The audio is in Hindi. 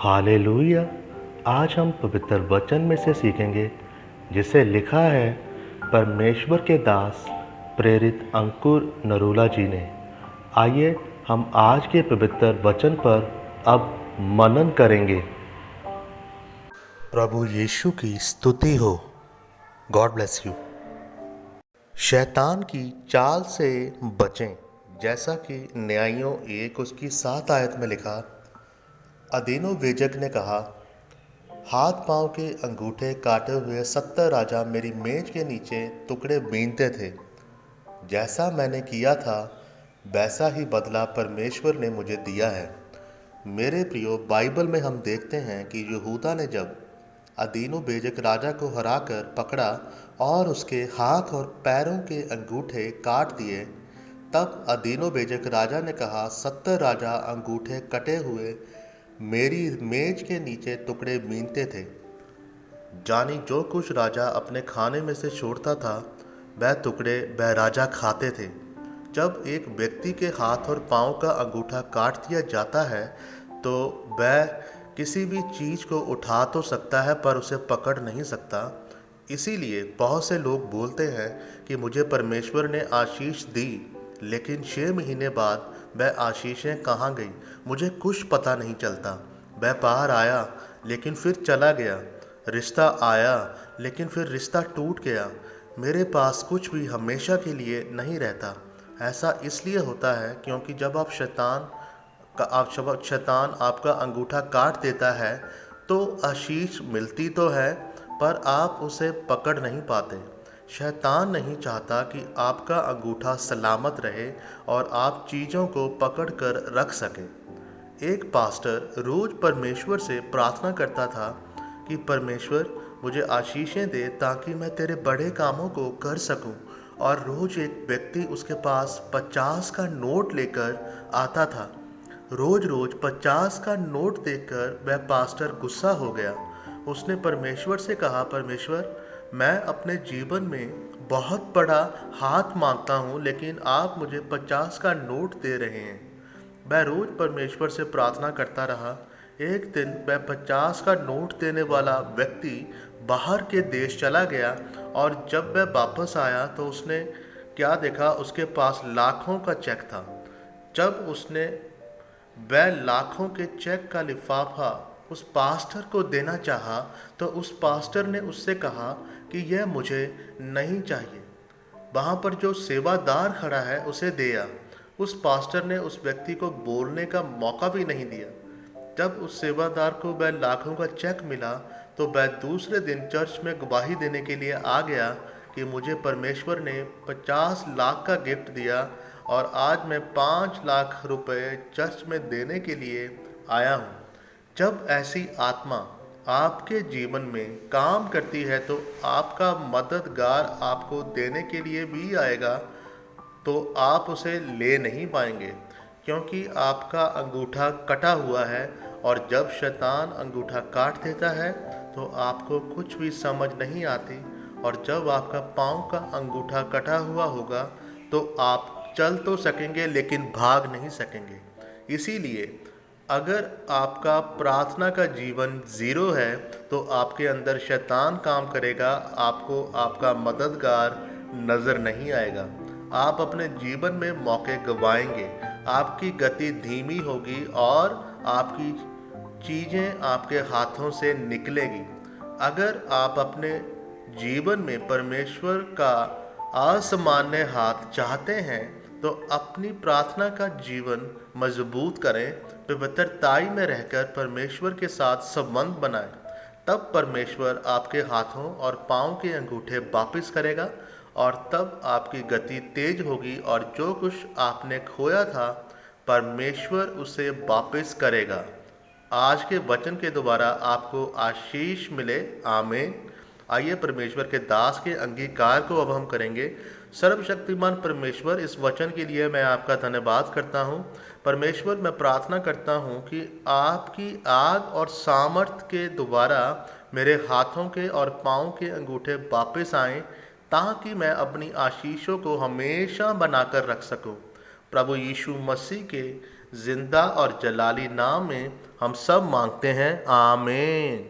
हालेलुया। आज हम पवित्र वचन में से सीखेंगे जिसे लिखा है परमेश्वर के दास प्रेरित अंकुर नरूला जी ने। आइए हम आज के पवित्र वचन पर अब मनन करेंगे। प्रभु यीशु की स्तुति हो। God bless you. शैतान की चाल से बचें, जैसा कि न्यायियों 1 उसकी 7 आयत में लिखा। अदीनो वेजक ने कहा, हाथ पांव के अंगूठे काटे हुए 70 राजा मेरी मेज के नीचे टुकड़े बीनते थे। जैसा मैंने किया था वैसा ही बदला परमेश्वर ने मुझे दिया है। मेरे प्रियो, बाइबल में हम देखते हैं कि यहूदा ने जब अदीनो बेजक राजा को हराकर पकड़ा और उसके हाथ और पैरों के अंगूठे काट दिए, तब अदीनो बेजक राजा ने कहा, 70 राजा अंगूठे कटे हुए मेरी मेज के नीचे टुकड़े बीनते थे। जानी जो कुछ राजा अपने खाने में से छोड़ता था वह टुकड़े वह राजा खाते थे। जब एक व्यक्ति के हाथ और पांव का अंगूठा काट दिया जाता है तो वह किसी भी चीज़ को उठा तो सकता है पर उसे पकड़ नहीं सकता। इसीलिए बहुत से लोग बोलते हैं कि मुझे परमेश्वर ने आशीष दी, लेकिन 6 महीने बाद वह आशीषें कहाँ गई मुझे कुछ पता नहीं चलता। व्यापार आया लेकिन फिर चला गया, रिश्ता आया लेकिन फिर रिश्ता टूट गया। मेरे पास कुछ भी हमेशा के लिए नहीं रहता। ऐसा इसलिए होता है क्योंकि जब शैतान आपका अंगूठा काट देता है तो आशीष मिलती तो है पर आप उसे पकड़ नहीं पाते। शैतान नहीं चाहता कि आपका अंगूठा सलामत रहे और आप चीज़ों को पकड़ कर रख सकें। एक पास्टर रोज़ परमेश्वर से प्रार्थना करता था कि परमेश्वर मुझे आशीषें दे ताकि मैं तेरे बड़े कामों को कर सकूं। और रोज़ एक व्यक्ति उसके पास 50 का नोट लेकर आता था। रोज़ रोज़ 50 का नोट देखकर वह पास्टर गुस्सा हो गया। उसने परमेश्वर से कहा, परमेश्वर, मैं अपने जीवन में बहुत बड़ा हाथ मांगता हूँ लेकिन आप मुझे 50 का नोट दे रहे हैं। वह रोज़ परमेश्वर से प्रार्थना करता रहा। एक दिन वह 50 का नोट देने वाला व्यक्ति बाहर के देश चला गया और जब वह वापस आया तो उसने क्या देखा, उसके पास लाखों का चेक था। जब उसने वह लाखों के चेक का लिफाफा उस पास्टर को देना चाहा तो उस पास्टर ने उससे कहा कि यह मुझे नहीं चाहिए, वहाँ पर जो सेवादार खड़ा है उसे दे आ। उस पास्टर ने उस व्यक्ति को बोलने का मौका भी नहीं दिया। जब उस सेवादार को वह लाखों का चेक मिला तो वह दूसरे दिन चर्च में गवाही देने के लिए आ गया कि मुझे परमेश्वर ने 50 लाख का गिफ्ट दिया और आज मैं 5 लाख रुपए चर्च में देने के लिए आया हूँ। जब ऐसी आत्मा आपके जीवन में काम करती है तो आपका मददगार आपको देने के लिए भी आएगा, तो आप उसे ले नहीं पाएंगे क्योंकि आपका अंगूठा कटा हुआ है। और जब शैतान अंगूठा काट देता है तो आपको कुछ भी समझ नहीं आती। और जब आपका पाँव का अंगूठा कटा हुआ होगा तो आप चल तो सकेंगे लेकिन भाग नहीं सकेंगे। इसीलिए अगर आपका प्रार्थना का जीवन ज़ीरो है तो आपके अंदर शैतान काम करेगा, आपको आपका मददगार नज़र नहीं आएगा। आप अपने जीवन में मौके गंवाएंगे, आपकी गति धीमी होगी और आपकी चीज़ें आपके हाथों से निकलेगी। अगर आप अपने जीवन में परमेश्वर का असामान्य हाथ चाहते हैं तो अपनी प्रार्थना का जीवन मजबूत करें, पवित्रताई में रहकर परमेश्वर के साथ संबंध बनाएं। तब परमेश्वर आपके हाथों और पाँव के अंगूठे वापस करेगा और तब आपकी गति तेज होगी और जो कुछ आपने खोया था परमेश्वर उसे वापस करेगा। आज के वचन के द्वारा आपको आशीष मिले। आमीन। आइए परमेश्वर के दास के अंगीकार को अब हम करेंगे। सर्वशक्तिमान परमेश्वर, इस वचन के लिए मैं आपका धन्यवाद करता हूँ। परमेश्वर, मैं प्रार्थना करता हूँ कि आपकी आग और सामर्थ के द्वारा मेरे हाथों के और पाँव के अंगूठे वापस आएँ ताकि मैं अपनी आशीषों को हमेशा बनाकर रख सकूँ। प्रभु यीशु मसीह के जिंदा और जलाली नाम में हम सब मांगते हैं, आमीन।